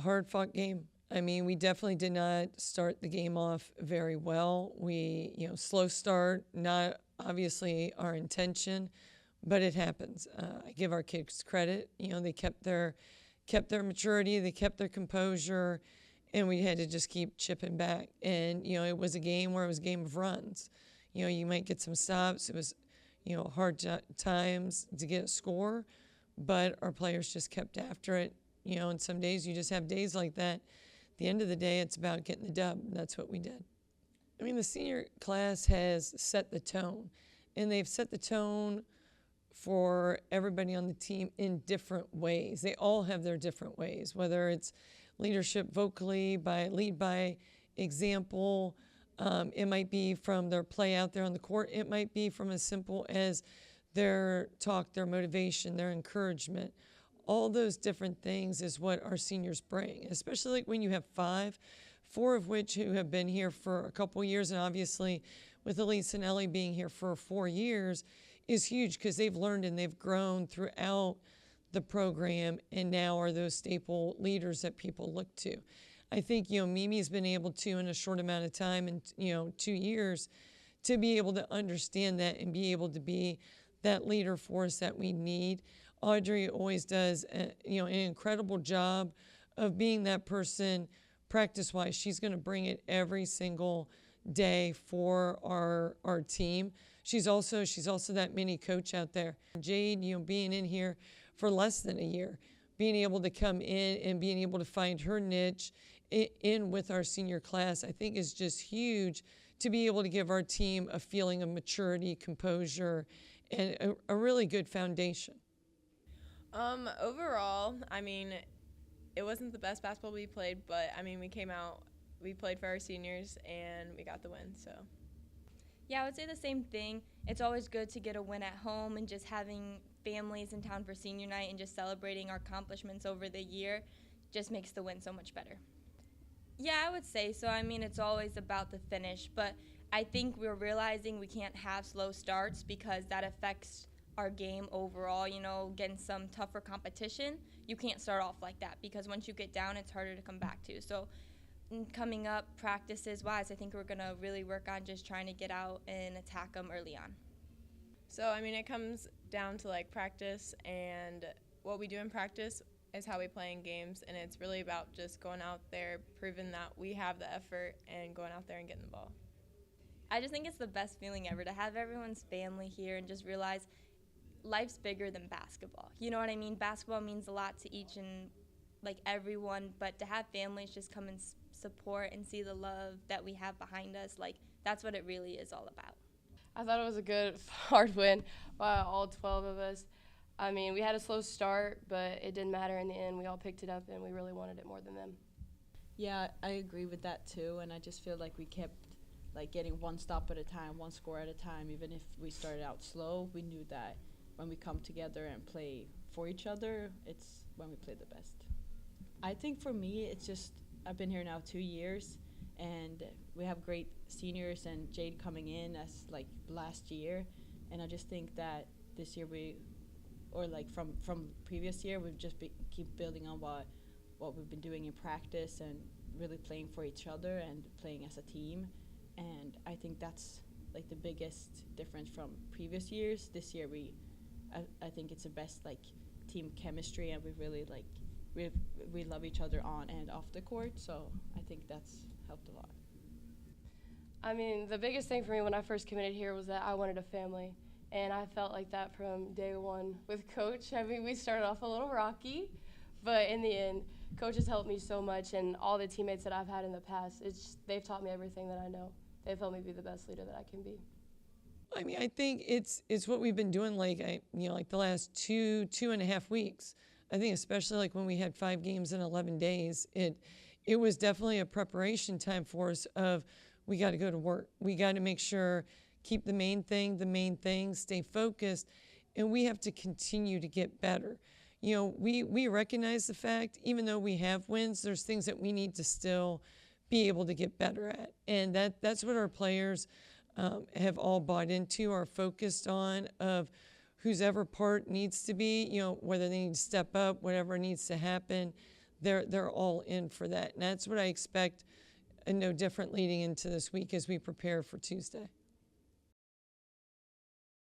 hard-fought game. I mean, we definitely did not start the game off very well. We, slow start, not obviously our intention, but it happens. I give our kids credit. They kept their maturity, they kept their composure, and we had to just keep chipping back. And it was a game where it was a game of runs. You might get some stops. It was, hard times to get a score, but our players just kept after it. And some days you just have days like that. At the end of the day, it's about getting the dub. And that's what we did. I mean, the senior class has set the tone, and they've set the tone for everybody on the team in different ways. They all have their different ways, whether it's leadership vocally, lead by example. It might be from their play out there on the court. It might be from as simple as their talk, their motivation, their encouragement. All those different things is what our seniors bring, especially like when you have four of which who have been here for a couple years, and obviously with Elise and Ellie being here for 4 years is huge because they've learned and they've grown throughout the program and now are those staple leaders that people look to. I think, Mimi's been able to, in a short amount of time, in 2 years, to be able to understand that and be able to be that leader for us that we need. Audrey always does, an incredible job of being that person practice-wise. She's going to bring it every single day for our team. She's also that mini coach out there. Jade, being in here for less than a year, being able to come in and being able to find her niche in with our senior class, I think is just huge to be able to give our team a feeling of maturity, composure, and a really good foundation. Overall, I mean, it wasn't the best basketball we played, but I mean, we came out, we played for our seniors, and we got the win, so. Yeah, I would say the same thing. It's always good to get a win at home, and just having families in town for senior night and just celebrating our accomplishments over the year just makes the win so much better. Yeah, I would say so. I mean, it's always about the finish, but I think we're realizing we can't have slow starts because that affects our game overall. Getting some tougher competition, you can't start off like that because once you get down, it's harder to come back to. So coming up practices-wise, I think we're going to really work on just trying to get out and attack them early on. So, I mean, it comes down to, practice, and what we do in practice is how we play in games, and it's really about just going out there, proving that we have the effort, and going out there and getting the ball. I just think it's the best feeling ever to have everyone's family here and just realize life's bigger than basketball. You know what I mean? Basketball means a lot to each and everyone, but to have families just come and support and see the love that we have behind us, that's what it really is all about. I thought it was a good, hard win by all 12 of us. I mean, we had a slow start, but it didn't matter in the end. We all picked it up, and we really wanted it more than them. Yeah, I agree with that too, and I just feel like we kept getting one stop at a time, one score at a time. Even if we started out slow, we knew that when we come together and play for each other, it's when we play the best. I think for me, it's just I've been here now 2 years, and we have great seniors and Jade coming in as last year, and I just think that this year from previous year, we've just keep building on what we've been doing in practice and really playing for each other and playing as a team. And I think that's the biggest difference from previous years. This year, I think it's the best team chemistry, and we really we love each other on and off the court. So I think that's helped a lot. I mean, the biggest thing for me when I first committed here was that I wanted a family. And I felt like that from day one with Coach. I mean, we started off a little rocky, but in the end, Coach has helped me so much, and all the teammates that I've had in the past, they've taught me everything that I know. They've helped me be the best leader that I can be. I mean, I think it's what we've been doing the last 2.5 weeks. I think especially when we had 5 games in 11 days, it was definitely a preparation time for us of we got to go to work. We got to make sure keep the main thing, stay focused, and we have to continue to get better. We recognize the fact, even though we have wins, there's things that we need to still be able to get better at. And that's what our players have all bought into, are focused on, of whose ever part needs to be, whether they need to step up, whatever needs to happen, they're all in for that. And that's what I expect, and no different leading into this week as we prepare for Tuesday.